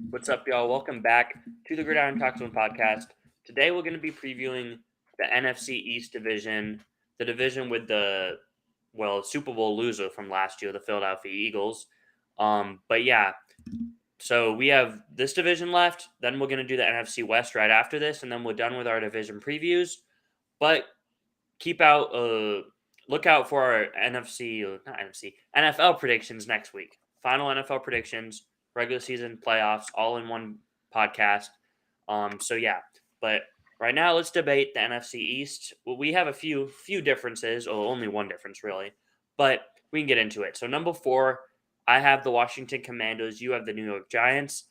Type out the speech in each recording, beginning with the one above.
What's up, y'all? Welcome back to the GridironTalkZone podcast. Today, we're going to be previewing the NFC East division, the division with the Super Bowl loser from last year, the Philadelphia Eagles. But yeah, so we have this division left. Then we're going to do the NFC West right after this, and then we're done with our division previews. But keep out, look out for our NFL predictions next week. Final NFL predictions, regular season, playoffs, all in one podcast. So yeah, but right now let's debate the NFC East. Well, we have a few differences, or only one difference really, but we can get into it. So number 4, I have the Washington Commanders. You have the New York Giants.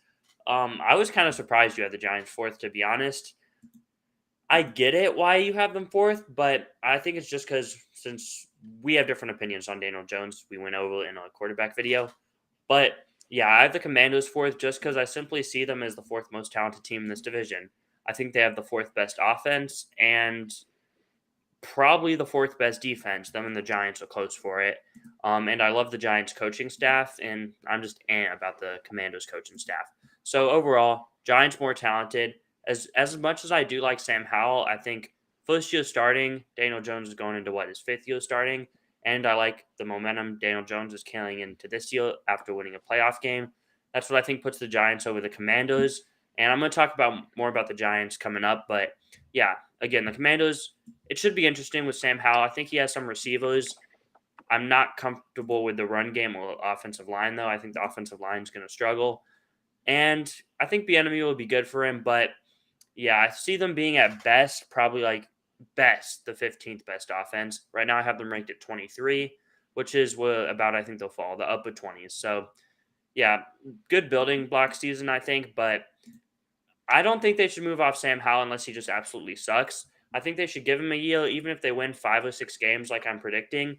I was kind of surprised you had the Giants fourth, to be honest. I get it why you have them fourth, but I think it's just because since we have different opinions on Daniel Jones, we went over it in a quarterback video. But yeah, I have the Commandos fourth just because I simply see them as the fourth most talented team in this division. I think they have the fourth best offense and probably the fourth best defense. Them and the Giants are close for it. And I love the Giants coaching staff, and I'm just about the Commandos coaching staff. So overall, Giants more talented. As much as I do like Sam Howell, I think first year starting, Daniel Jones is going into his fifth year starting, and I like the momentum Daniel Jones is carrying into this year after winning a playoff game. That's what I think puts the Giants over the Commandos. And I'm going to talk more about the Giants coming up, but yeah, again, the Commandos, it should be interesting with Sam Howell. I think he has some receivers. I'm not comfortable with the run game or offensive line, though. I think the offensive line is going to struggle. And I think the enemy will be good for him. But yeah, I see them being at best, probably like best, the 15th best offense. Right now, I have them ranked at 23, which is about, I think they'll fall, the upper 20s. So yeah, good building block season, I think. But I don't think they should move off Sam Howell unless he just absolutely sucks. I think they should give him a year, even if they win 5 or 6 games, like I'm predicting.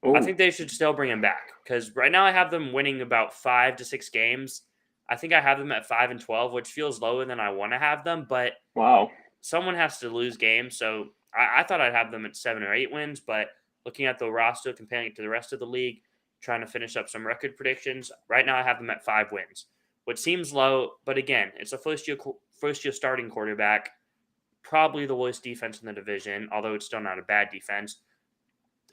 I Oh, think they should still bring him back because right now I have them winning about 5 to 6 games. I think I have them at 5-12, which feels lower than I want to have them, but wow. someone has to lose games. So I thought I'd have them at 7 or 8 wins, but looking at the roster, comparing it to the rest of the league, trying to finish up some record predictions, right now I have them at 5 wins, which seems low. But again, it's a first year starting quarterback, probably the worst defense in the division, although it's still not a bad defense.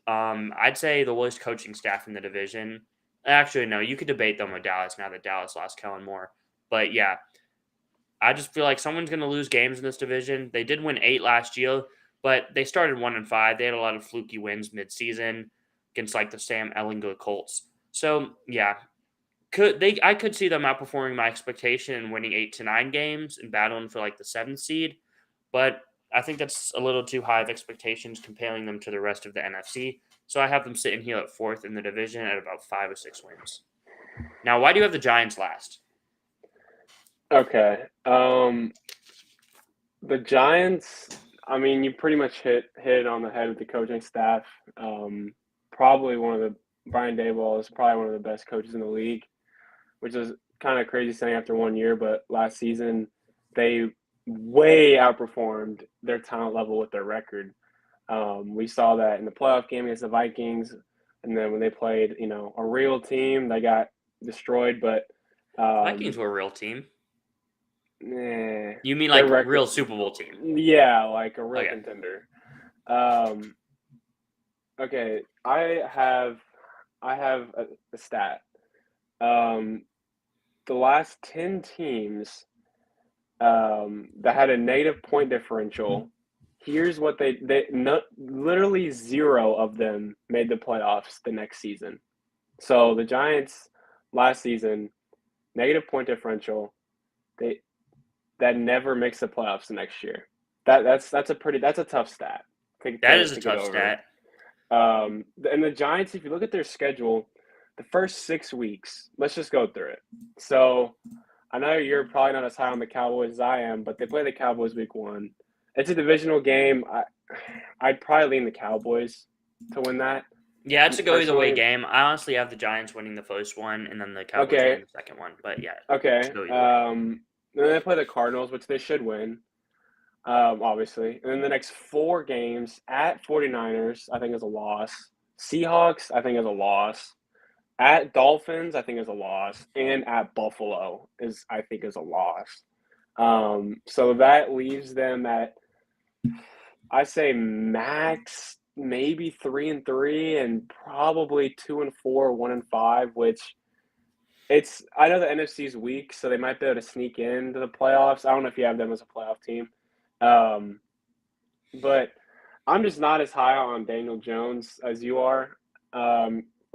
I'd say the worst coaching staff in the division. Actually, no, you could debate them with Dallas now that Dallas lost Kellen Moore. But yeah, I just feel like someone's going to lose games in this division. They did win 8 last year, but they started 1-5. They had a lot of fluky wins midseason against like the Sam Ehlinger Colts. So yeah, I could see them outperforming my expectation and winning 8 to 9 games and battling for like the 7th seed, but I think that's a little too high of expectations comparing them to the rest of the NFC. So I have them sitting here at fourth in the division at about 5 or 6 wins. Now, why do you have the Giants last? Okay. The Giants, I mean, you pretty much hit it on the head with the coaching staff. Probably one of the Brian Daboll is probably one of the best coaches in the league, which is kind of crazy saying after 1 year, but last season they way outperformed their talent level with their record. We saw that in the playoff game against the Vikings, and then when they played, a real team, they got destroyed. But Vikings were a real team. eh, You mean their like record, real Super Bowl team? yeah, like a real Okay. contender. Um, okay, I have a stat. Um, the last 10 teams that had a negative point differential. Here's what they no, literally zero of them made the playoffs the next season. So the Giants last season negative point differential. They that never makes the playoffs the next year. That's a tough stat to, That to, is a to get tough over. stat. And the Giants, if you look at their schedule, the first 6 weeks, let's just go through it. So I know you're probably not as high on the Cowboys as I am, but they play the Cowboys week 1. It's a divisional game. I'd probably lean the Cowboys to win that Yeah, it's a go either way personally. game. I honestly have the Giants winning the first one and then the Cowboys Okay, winning the second one. But yeah, it's a okay. go either way. Then they play the Cardinals, which they should win, obviously. And then the next 4 games at 49ers, I think is a loss. Seahawks, I think is a loss. At Dolphins, I think is a loss, and at Buffalo I think is a loss. So that leaves them at, I say, max maybe 3-3, and probably 2-4, 1-5. Which I know the NFC is weak, so they might be able to sneak into the playoffs. I don't know if you have them as a playoff team, but I'm just not as high on Daniel Jones as you are.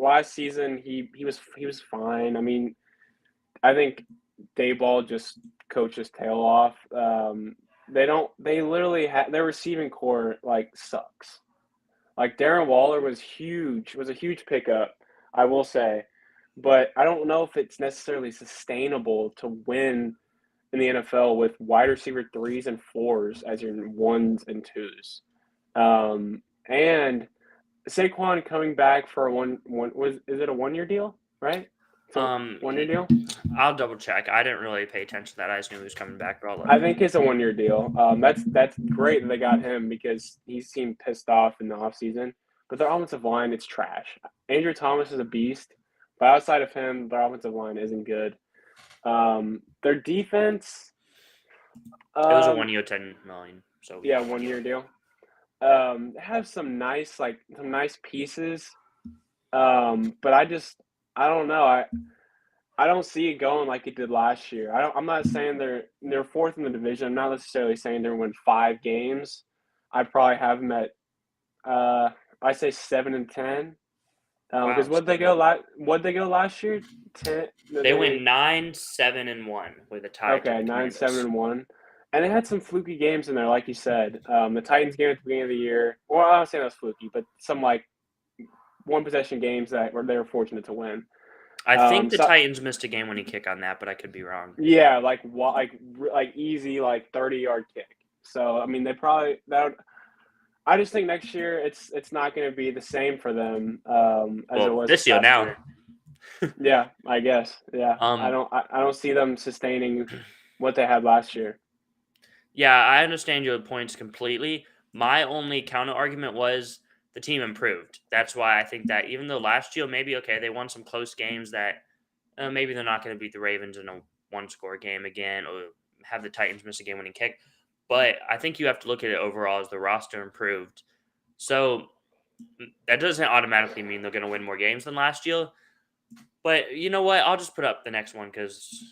Last season, he was fine. I mean, I think Dayball just coached his tail off. They literally their receiving core like sucks. Like Darren Waller was a huge pickup, I will say, but I don't know if it's necessarily sustainable to win in the NFL with wide receiver 3s and 4s as your 1s and 2s. And Saquon coming back for is it a 1-year deal, right? So 1-year deal? I'll double check. I didn't really pay attention to that. I just knew he was coming back. I think it's a 1-year deal. That's great that they got him because he seemed pissed off in the offseason. But their offensive line, it's trash. Andrew Thomas is a beast, but outside of him, their offensive line isn't good. Their defense. It was a 1 year, $10 million. So yeah, 1-year deal. Have some nice pieces, but I don't know. I don't see it going like it did last year. I'm not saying they're fourth in the division. I'm not necessarily saying they're going to win 5 games. I'd probably have them at I say 7-10. Because what'd they go last year? 10. They went 9-7-1 with a tie. Okay, 9-7-1. And they had some fluky games in there, like you said. The Titans game at the beginning of the year. Well, I don't say that was fluky, but some like one possession games that they were fortunate to win. I think the Titans missed a game-winning kick on that, but I could be wrong. Yeah, like easy 30-yard kick. So I mean, they probably that. I just think next year it's not going to be the same for them as it was this year now. Yeah, I guess. Yeah, I don't see them sustaining what they had last year. Yeah, I understand your points completely. My only counter argument was the team improved. That's why I think that even though last year maybe they won some close games that maybe they're not going to beat the Ravens in a 1-score game again or have the Titans miss a game-winning kick. But I think you have to look at it overall as the roster improved. So that doesn't automatically mean they're going to win more games than last year. But you know what? I'll just put up the next one because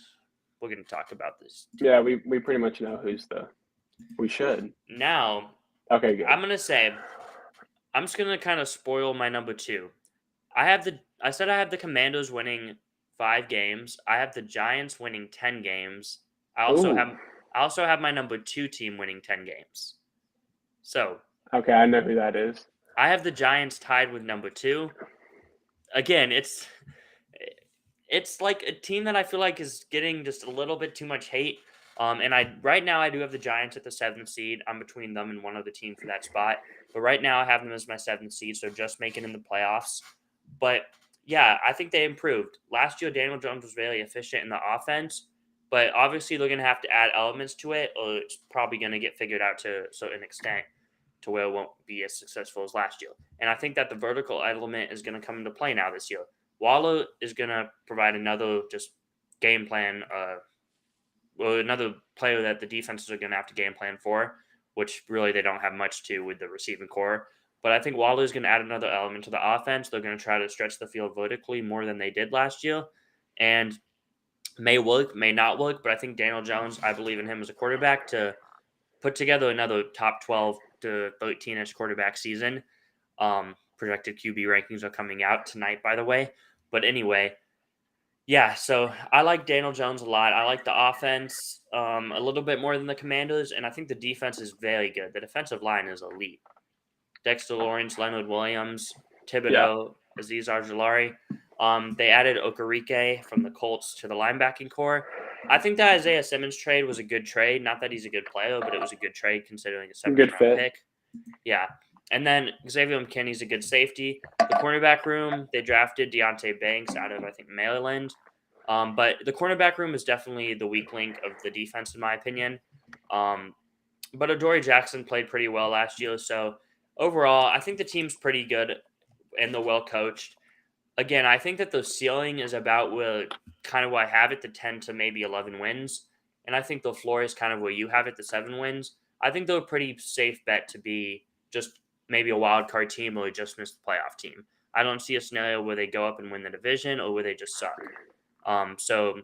we're going to talk about this. Yeah, we pretty much know we should. Now, okay, good. I'm going to say, I'm just going to kind of spoil my number 2. I said I have the Commandos winning 5 games. I have the Giants winning 10 games. I also have my number 2 team winning 10 games. So. Okay, I know who that is. I have the Giants tied with number 2. Again, it's like a team that I feel like is getting just a little bit too much hate. And right now I do have the Giants at the 7th seed. I'm between them and one other team for that spot. But right now I have them as my 7th seed, so just making in the playoffs. But yeah, I think they improved. Last year, Daniel Jones was really efficient in the offense. But obviously, they're going to have to add elements to it, or it's probably going to get figured out to a certain extent to where it won't be as successful as last year. And I think that the vertical element is going to come into play now this year. Waller is going to provide another just game plan, another player that the defenses are going to have to game plan for, which really they don't have much to with the receiving core. But I think Waller is going to add another element to the offense. They're going to try to stretch the field vertically more than they did last year. And may work, may not work, but I think Daniel Jones, I believe in him as a quarterback to put together another top 12 to 13-ish quarterback season. Projected QB rankings are coming out tonight, by the way. But anyway, yeah, so I like Daniel Jones a lot. I like the offense a little bit more than the Commanders, and I think the defense is very good. The defensive line is elite. Dexter Lawrence, Leonard Williams, Thibodeau, Azeez Ojulari. They added Okereke from the Colts to the linebacking core. I think that Isaiah Simmons trade was a good trade. Not that he's a good player, but it was a good trade considering a 7th-round pick. Yeah. And then Xavier McKinney's a good safety. The cornerback room, they drafted Deonte Banks out of, I think, Maryland. But the cornerback room is definitely the weak link of the defense, in my opinion. But Adoree Jackson played pretty well last year. So overall, I think the team's pretty good and they're well coached. again, I think that the ceiling is about where kind of where I have it, the 10 to maybe 11 wins. And I think the floor is kind of where you have it, the 7 wins. I think they're a pretty safe bet to be just maybe a wild card team or just miss the playoff team. I don't see a scenario where they go up and win the division or where they just suck. So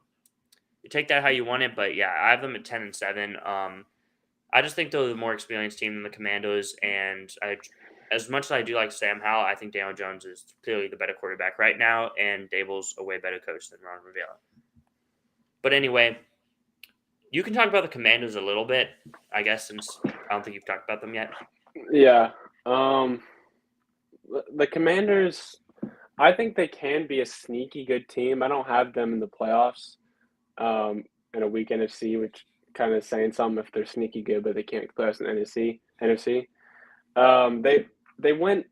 you take that how you want it, but yeah, I have them at 10 and 7. I just think they're the more experienced team than the Commandos, and as much as I do like Sam Howell, I think Daniel Jones is clearly the better quarterback right now, and Dable's a way better coach than Ron Rivera. But anyway, you can talk about the Commandos a little bit, I guess, since I don't think you've talked about them yet. Yeah. The Commanders, I think they can be a sneaky good team. I don't have them in the playoffs in a weak NFC, which kind of saying something if they're sneaky good, but they can't play us in NFC. They went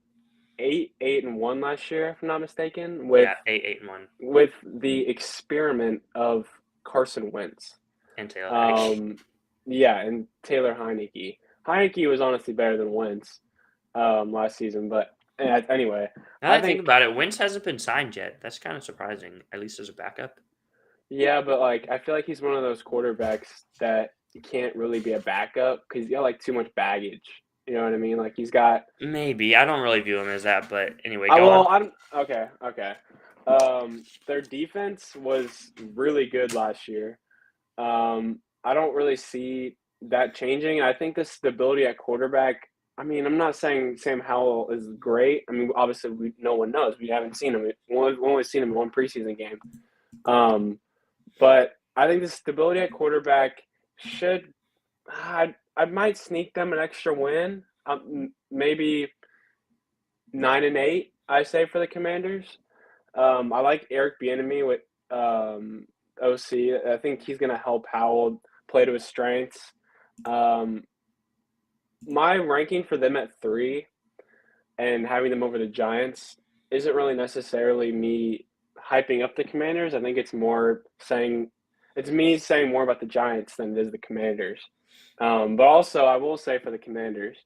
8-1 last year, if I'm not mistaken, with 8-1, with the experiment of Carson Wentz. and Taylor Heineke. Yeah, and Taylor Heineke. Heineke was honestly better than Wentz last season, but anyway, Now that I think about it, Wentz hasn't been signed yet. That's kind of surprising, at least as a backup. Yeah, but I feel like he's one of those quarterbacks that can't really be a backup because he's got too much baggage. You know what I mean? He's got. Maybe I don't really view him as that, but anyway, go on. Okay. Their defense was really good last year. I don't really see that changing. I think the stability at quarterback. I mean, I'm not saying Sam Howell is great. I mean, obviously, no one knows. We haven't seen him. We've only seen him in one preseason game. But I think the stability at quarterback should. I might sneak them an extra win. Maybe 9-8. I say for the Commanders. I like Eric Bieniemy with OC. I think he's going to help Howell play to his strengths. My ranking for them at 3 and having them over the Giants isn't really necessarily me hyping up the Commanders. I think it's me saying more about the Giants than it is the Commanders. But also, I will say for the Commanders,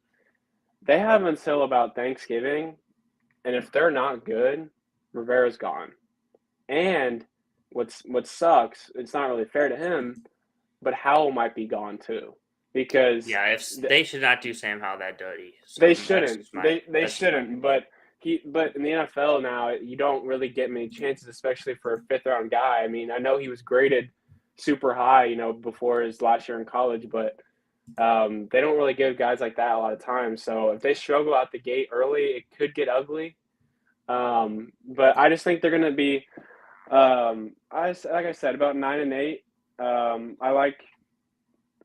they have until about Thanksgiving, and if they're not good, Rivera's gone. And what sucks, it's not really fair to him, but Howell might be gone too. Because they should not do Sam Howell that dirty. So they shouldn't. They shouldn't. But in the NFL now, you don't really get many chances, especially for a 5th-round guy. I mean, I know he was graded super high, before his last year in college, but they don't really give guys like that a lot of time. So if they struggle out the gate early, it could get ugly. But I just think they're going to be, like I said, about 9-8.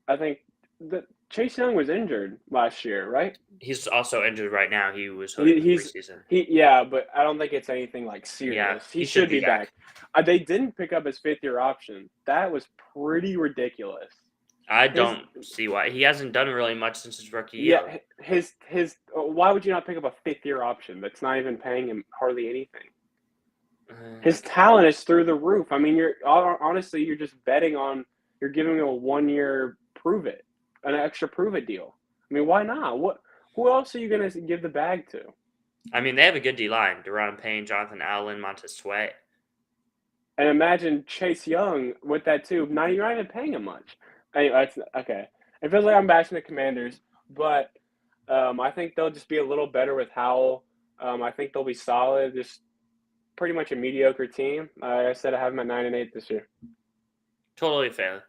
I think that Chase Young was injured last year, right? He's also injured right now. He was hurt in the preseason. Yeah, but I don't think it's anything serious. Yeah, he should be back. They didn't pick up his 5th-year option. That was pretty ridiculous. I don't see why. He hasn't done really much since his rookie year. Yeah, why would you not pick up a 5th-year option that's not even paying him hardly anything? His talent is through the roof. I mean, you're just betting on you're giving him a 1-year an extra prove it deal. I mean, why not? Who else are you going to give the bag to? I mean, they have a good D-line. Deron Payne, Jonathan Allen, Montez Sweat. And imagine Chase Young with that too. You're not even paying him much. Anyway, okay. It feels like I'm bashing the Commanders, but I think they'll just be a little better with Howell. I think they'll be solid. Just pretty much a mediocre team. Like I said, I have them at 9-8 this year. Totally fair.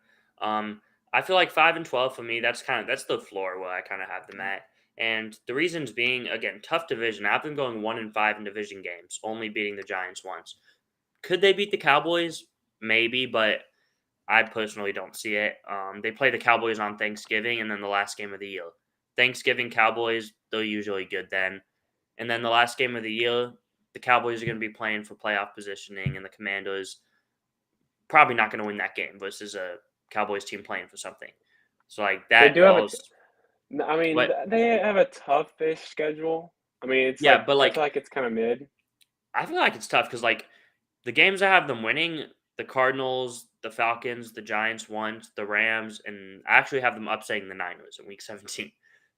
I feel like 5-12 for me. That's the floor where I kind of have them at. And the reasons being, again, tough division. I have them going 1-5 in division games, only beating the Giants once. Could they beat the Cowboys? Maybe, but I personally don't see it. They play the Cowboys on Thanksgiving and then the last game of the year. Thanksgiving Cowboys, they're usually good then. And then the last game of the year, the Cowboys are going to be playing for playoff positioning, and the Commandos probably not going to win that game versus a Cowboys team playing for something. So that. They do they have a tough-ish schedule. I mean, I feel like it's kind of mid. I feel like it's tough because the games I have them winning, the Cardinals, the Falcons, the Giants once, the Rams, and I actually have them upsetting the Niners in Week 17.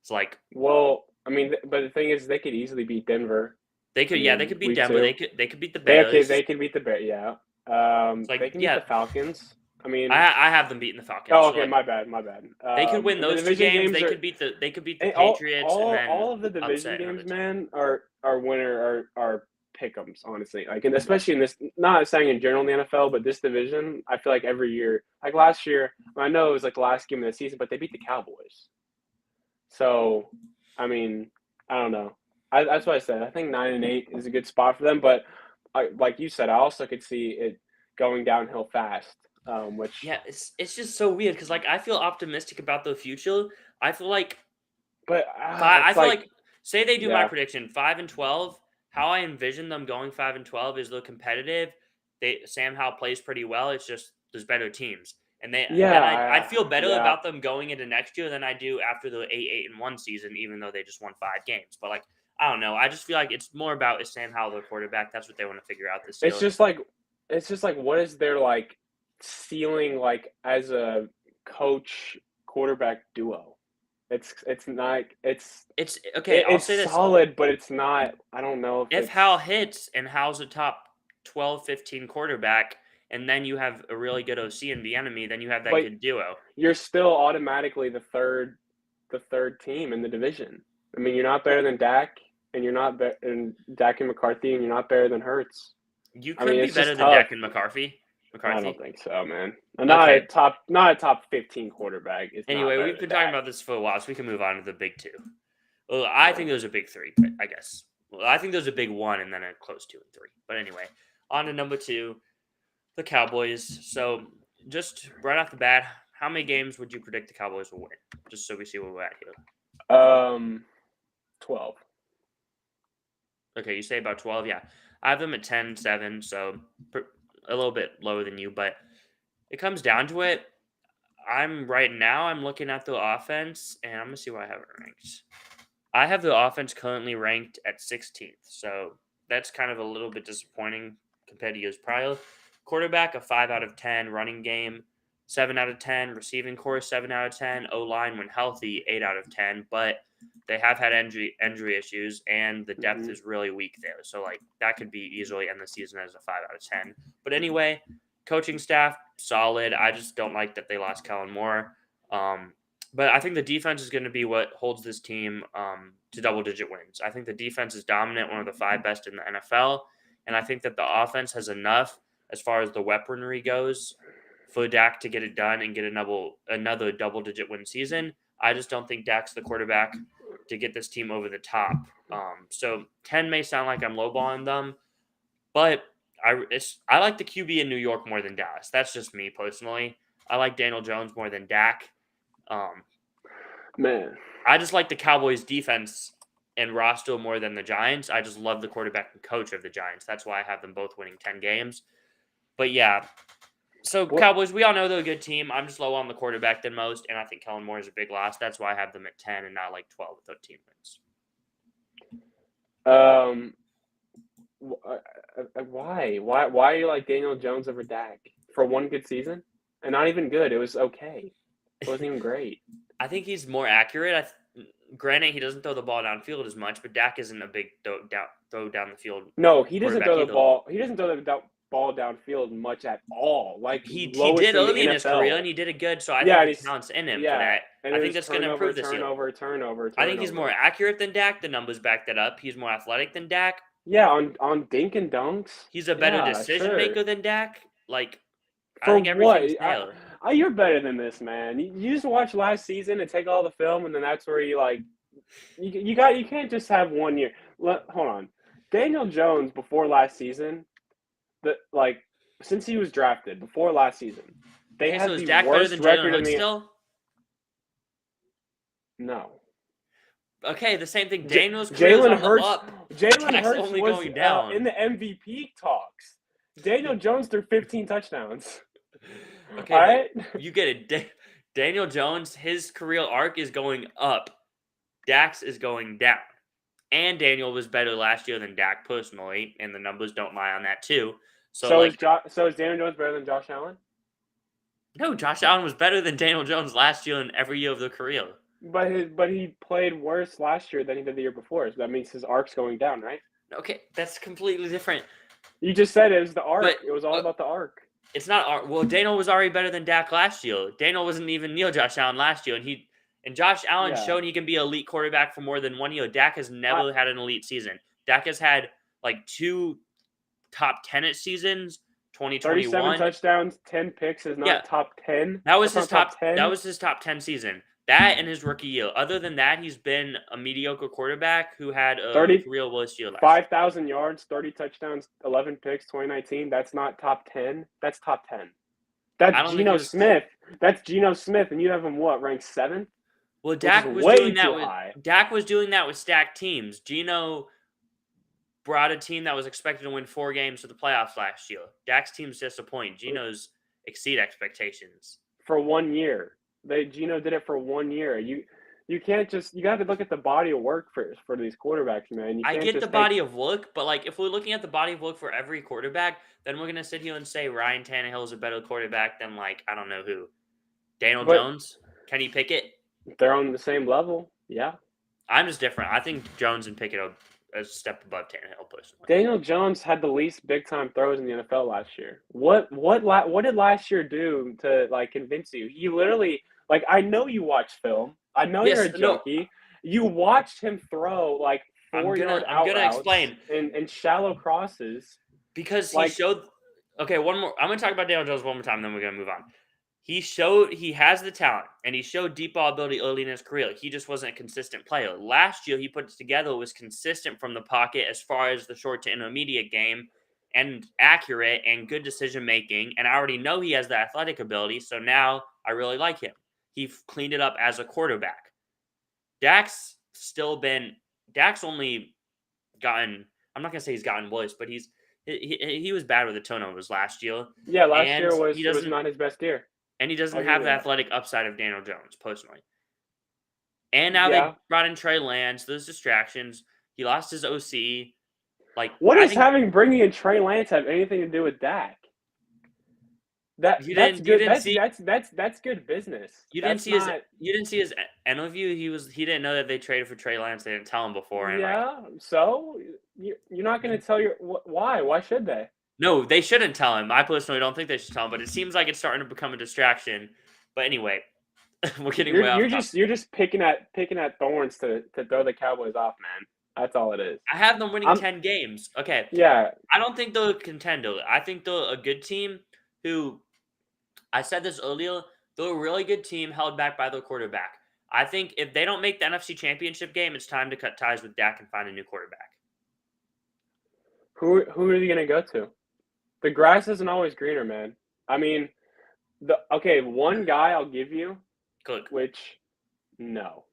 It's well, I mean, but the thing is, they could easily beat Denver. They could, I yeah, they mean, could beat week Denver. 2. They could beat the They Bears. can beat the Bears. Yeah. It's like, They can beat yeah, the Falcons. I mean, I have them beating the Falcons. oh, So okay, like, my bad. they could win And the those two division games. games They are could beat the all Patriots and all then all of the division upset another games, team. man, are pick'ems, honestly. Like, and especially in this, not saying in general in the NFL, but this division, I feel like every year, like last year, I know it was like the last game of the season, but they beat the Cowboys. So, I mean, I don't know. That's what I said. I think 9-8 is a good spot for them, but like you said, I also could see it going downhill fast. Which, Yeah, it's just so weird because like I feel optimistic about the future. I feel like but I it's feel like, like say they do my yeah, prediction 5-12. How I envision them going 5-12 is they're competitive. Sam Howell plays pretty well. It's just there's better teams, and I'd feel better yeah. about them going into next year than I do after the 8-1 season, even though they just won 5 games. But like I don't know, I just feel like it's more about is Sam Howell their quarterback. That's what they want to figure out this year. It's just like what is their like ceiling like as a coach quarterback duo? It's not It's okay. I'll it's say this: solid, but it's not. I don't know if if it's. Howell hits and Howell's a top 12, 15 quarterback, and then you have a really good OC in the enemy, then you have that But good duo. you're still automatically the third team in the division. I mean, you're not better than Dak, and you're not better than Dak and McCarthy, and you're not better than Hurts. You I mean, could be it's just better than tough. Dak and McCarthy. I don't think so, man. Okay. Not a top 15 quarterback is not Anyway, better we've than been talking Dak. about this for a while, so we can move on to the big two. Well, I think there's a big three, but I guess. Well, I think there's a big one and then a close 2 and 3. But anyway, on to number 2, the Cowboys. So just right off the bat, how many games would you predict the Cowboys will win? Just so we see where we're at here. 12. Okay, you say about 12. Yeah. I have them at 10-7, so a little bit lower than you, but it comes down to it. I'm looking at the offense, and I'm going to see where I have it ranked. I have the offense currently ranked at 16th, so that's kind of a little bit disappointing compared to years prior. Quarterback, a 5 out of 10. Running game, 7 out of 10. Receiving core, 7 out of 10. O-line, when healthy, 8 out of 10. But they have had injury issues, and the depth is really weak there. So, like, that could be easily end the season as a 5 out of 10. But anyway, coaching staff, solid. I just don't like that they lost Kellen Moore. But I think the defense is going to be what holds this team to double-digit wins. I think the defense is dominant, one of the 5 best in the NFL. And I think that the offense has enough as far as the weaponry goes for Dak to get it done and get another double-digit win season. I just don't think Dak's the quarterback to get this team over the top. So 10 may sound like I'm lowballing them, but I like the QB in New York more than Dallas. That's just me personally. I like Daniel Jones more than Dak. Man, I just like the Cowboys defense and roster more than the Giants. I just love the quarterback and coach of the Giants. That's why I have them both winning 10 games. But yeah, so Cowboys, we all know they're a good team. I'm just low on the quarterback than most, and I think Kellen Moore is a big loss. That's why I have them at 10 and not like 12 or 13 wins. Why are you like Daniel Jones over Dak for one good season? And not even good. It was okay. It wasn't even great. I think he's more accurate. Granted, he doesn't throw the ball downfield as much, but Dak isn't a big throw down the field. No, he doesn't throw the ball. He doesn't throw the ball downfield much at all. Like he did early in his career, and he did it good. So I think the talent's in him for that. And I think that's going to improve this year. Turnover. I think he's more accurate than Dak. The numbers back that up. He's more athletic than Dak. Yeah, on dink and dunks. He's a better decision maker than Dak. Like, I think everything's there. You're better than this, man. You just watch last season and take all the film, and then that's where you like. You can't just have 1 year. Hold on, Daniel Jones before last season, since he was drafted before last season, they had the Dak worst record in the. Still? No. Okay, the same thing. Daniel's Jalen Hurts. Jalen Hurts only was going down in the MVP talks. Daniel Jones threw 15 touchdowns. Okay, all right? You get it. Daniel Jones, his career arc is going up. Dak's is going down. And Daniel was better last year than Dak personally, and the numbers don't lie on that too. So is Daniel Jones better than Josh Allen? No, Josh Allen was better than Daniel Jones last year and every year of their career. But he played worse last year than he did the year before. So that means his arc's going down, right? Okay, that's completely different. You just said it was the arc. But It was all about the arc. it's not. Well, Daniel was already better than Dak last year. Daniel wasn't even near Josh Allen last year, and Josh Allen Yeah. showed he can be an elite quarterback for more than 1 year. Dak has never had an elite season. Dak has had like 2 top 10 seasons. 37 2021. touchdowns, 10 picks is not top 10. That was That's his not top 10. That was his top 10 season. That and his rookie year. Other than that, he's been a mediocre quarterback who had a 30 career worst year last year. 5,000 yards, 30 touchdowns, 11 picks, 2019. That's not top 10. That's top 10. That's Geno Smith. That's Geno Smith, and you have him ranked 7th? Well, Dak was doing that with stacked teams. Geno brought a team that was expected to win 4 games to the playoffs last year. Dak's teams disappoint. Geno's exceed expectations. For 1 year. Geno did it for 1 year. You can't just – you got to look at the body of work for these quarterbacks, man. I get the body of work, but like if we're looking at the body of work for every quarterback, then we're going to sit here and say Ryan Tannehill is a better quarterback than like I don't know who. Daniel Jones? Kenny Pickett? They're on the same level, yeah. I'm just different. I think Jones and Pickett are a step above Tannehill personally. Daniel Jones had the least big-time throws in the NFL last year. What did last year do to like convince you? He literally like I know you watch film. I know you're a junkie. No. You watched him throw like 4-yard out routes and shallow crosses because he showed. Okay, one more. I'm gonna talk about Daniel Jones one more time, then we're gonna move on. He showed he has the talent, and he showed deep ball ability early in his career. He just wasn't a consistent player. Last year, he put it together, was consistent from the pocket as far as the short to intermediate game, and accurate and good decision making. And I already know he has the athletic ability, so now I really like him. He cleaned it up as a quarterback. Dak's only gotten. I'm not gonna say he's gotten worse, but he was bad with the turnovers last year. Yeah, last year was not his best year. And he doesn't have the athletic upside of Daniel Jones, personally. And now they brought in Trey Lance. Those distractions. He lost his OC. Like, what does bringing in Trey Lance have anything to do with Dak? That's good. That's good business. You didn't see his interview. He didn't know that they traded for Trey Lance. They didn't tell him before. And so you're not going to tell why? Why should they? No, they shouldn't tell him. I personally don't think they should tell him, but it seems like it's starting to become a distraction. But anyway, we're getting way off topic. You're just picking at thorns to throw the Cowboys off, man. That's all it is. I have them winning 10 games. Okay. Yeah. I don't think they're a contender. I think they're a good team who, I said this earlier, they're a really good team held back by their quarterback. I think if they don't make the NFC Championship game, it's time to cut ties with Dak and find a new quarterback. Who are you going to go to? The grass isn't always greener, man. I mean, one guy I'll give you. Cook. Which, no.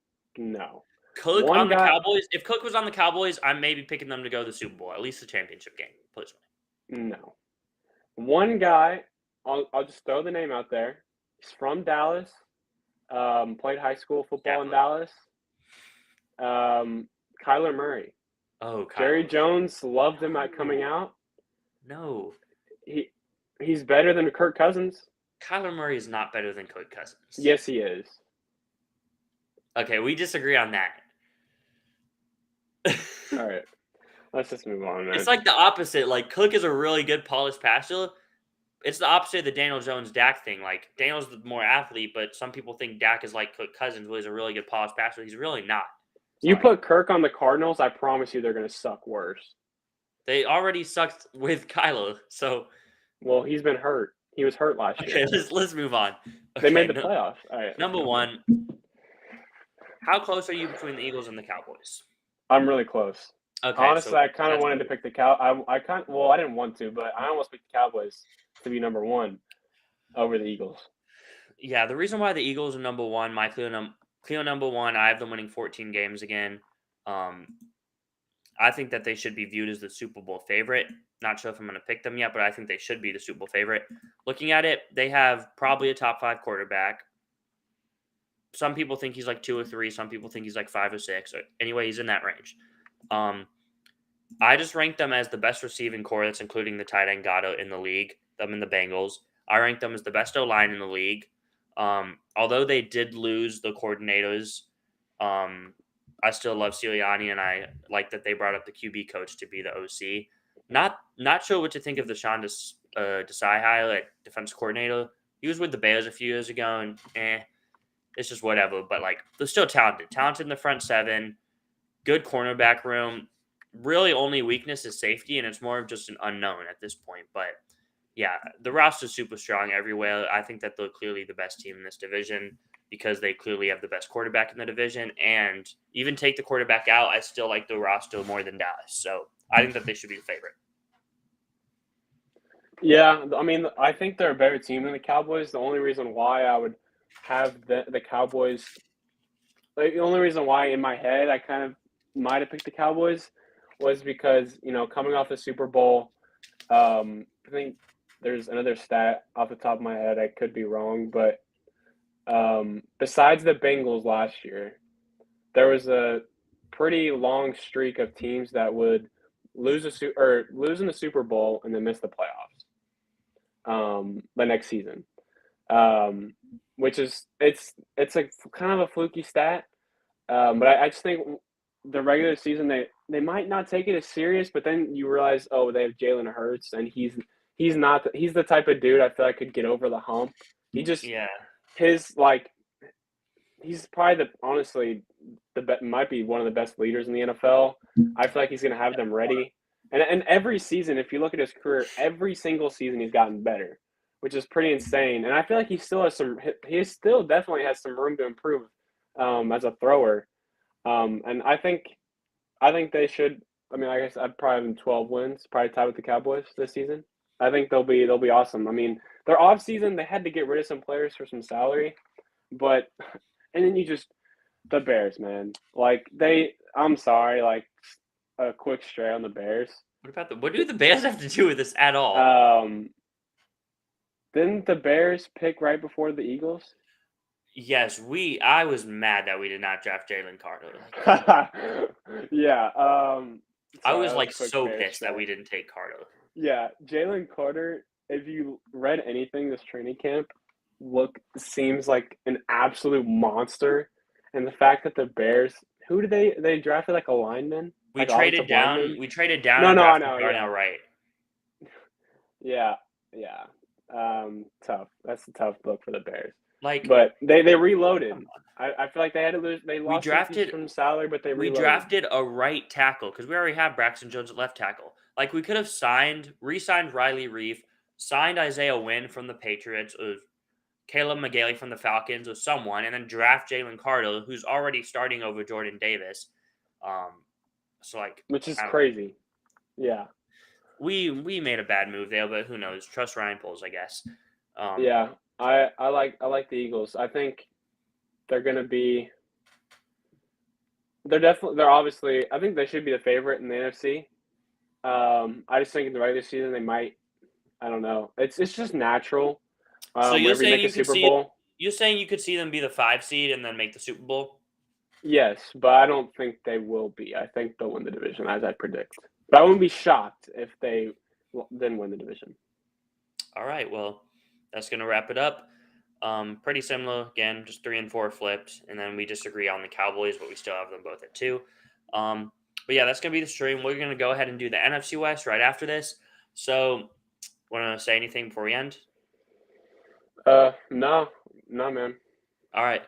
Cook on the Cowboys. If Cook was on the Cowboys, I may be picking them to go to the Super Bowl, at least the championship game, personally. No. One guy, I'll just throw the name out there. He's from Dallas. Played high school football in Dallas. Kyler Murray. Oh, Kyler. Jerry Jones loved him at coming out. No. He's better than Kirk Cousins. Kyler Murray is not better than Kirk Cousins. Yes, he is. Okay, we disagree on that. All right. Let's just move on, man. It's like the opposite. Like, Cook is a really good polished passer. It's the opposite of the Daniel Jones-Dak thing. Like, Daniel's the more athlete, but some people think Dak is like Kirk Cousins, who is a really good polished passer. He's really not. You put Kirk on the Cardinals, I promise you they're going to suck worse. They already sucked with Kyler, so. Well, he's been hurt. He was hurt last year. Okay, let's move on. Okay, they made the playoffs. All right. Number one, how close are you between the Eagles and the Cowboys? I'm really close. Okay, honestly, I kind of wanted to pick the I didn't want to, but I almost picked the Cowboys to be number one over the Eagles. Yeah, the reason why the Eagles are number one, my clear number one, I have them winning 14 games again. I think that they should be viewed as the Super Bowl favorite. Not sure if I'm going to pick them yet, but I think they should be the Super Bowl favorite. Looking at it, they have probably a top 5 quarterback. Some people think he's like 2 or 3. Some people think he's like 5 or 6. Anyway, he's in that range. I just rank them as the best receiving core, that's including the tight end Gatto in the league, them and the Bengals. I rank them as the best O-line in the league. Although they did lose the coordinators, I still love Sirianni, and I like that they brought up the QB coach to be the OC. Not sure what to think of the Sean Desai hire, like defense coordinator. He was with the Bears a few years ago, and it's just whatever. But like, they're still talented in the front seven, good cornerback room. Really, only weakness is safety, and it's more of just an unknown at this point. But yeah, the roster's super strong everywhere. I think that they're clearly the best team in this division because they clearly have the best quarterback in the division. And even take the quarterback out, I still like the roster more than Dallas. So I think that they should be the favorite. Yeah, I mean, I think they're a better team than the Cowboys. The only reason why I would have the Cowboys, like, the only reason why in my head I kind of might have picked the Cowboys was because, coming off the Super Bowl, I think there's another stat off the top of my head. I could be wrong, but besides the Bengals last year, there was a pretty long streak of teams that would lose in the Super Bowl and then miss the playoffs the next season, which is it's a kind of a fluky stat, but I just think the regular season they might not take it as serious, but then you realize, oh, they have Jalen Hurts, and he's the type of dude I feel like could get over the hump. He's probably honestly might be one of the best leaders in the NFL. I feel like he's going to have them ready. And every season, if you look at his career, every single season he's gotten better, which is pretty insane. And I feel like he still definitely has some room to improve as a thrower. And I think they should. I mean, I guess I'd probably have them 12 wins, probably tied with the Cowboys this season. I think they'll be awesome. I mean, their off season they had to get rid of some players for some salary, but and then the Bears, man. Like I'm sorry, like a quick stray on the Bears. What do the Bears have to do with this at all? Didn't the Bears pick right before the Eagles? Yes, I was mad that we did not draft Jalen Carter. Yeah. I was like so pissed that we didn't take Carter. Yeah, Jalen Carter. If you read anything this training camp, seems like an absolute monster. And the fact that the Bears, who did they drafted like a lineman? We traded down. Lineman? We traded down. No, I know. Darnell Wright. Yeah. Tough. That's a tough look for the Bears. But they reloaded. I feel like they had to lose. They lost from salary, but they reloaded. We drafted a right tackle because we already have Braxton Jones at left tackle. Like, we could have re-signed Riley Reif, signed Isaiah Wynn from the Patriots, or Caleb McGalley from the Falcons, or someone, and then draft Jalen Carter, who's already starting over Jordan Davis. Which is crazy. Yeah. We made a bad move there, but who knows? Trust Ryan Poles, I guess. Yeah, I like the Eagles. I think they're going to be. They're obviously. I think they should be the favorite in the NFC. I just think in the regular season they might. I don't know. It's just natural. So you're saying you're saying you could see them be the 5 seed and then make the Super Bowl? Yes, but I don't think they will be. I think they'll win the division, as I predict. But I wouldn't be shocked if they then win the division. All right, well, that's going to wrap it up. Pretty similar, again, just 3 and 4 flipped, and then we disagree on the Cowboys, but we still have them both at 2. But yeah, that's going to be the stream. We're going to go ahead and do the NFC West right after this. So, want to say anything before we end? No, man. All right.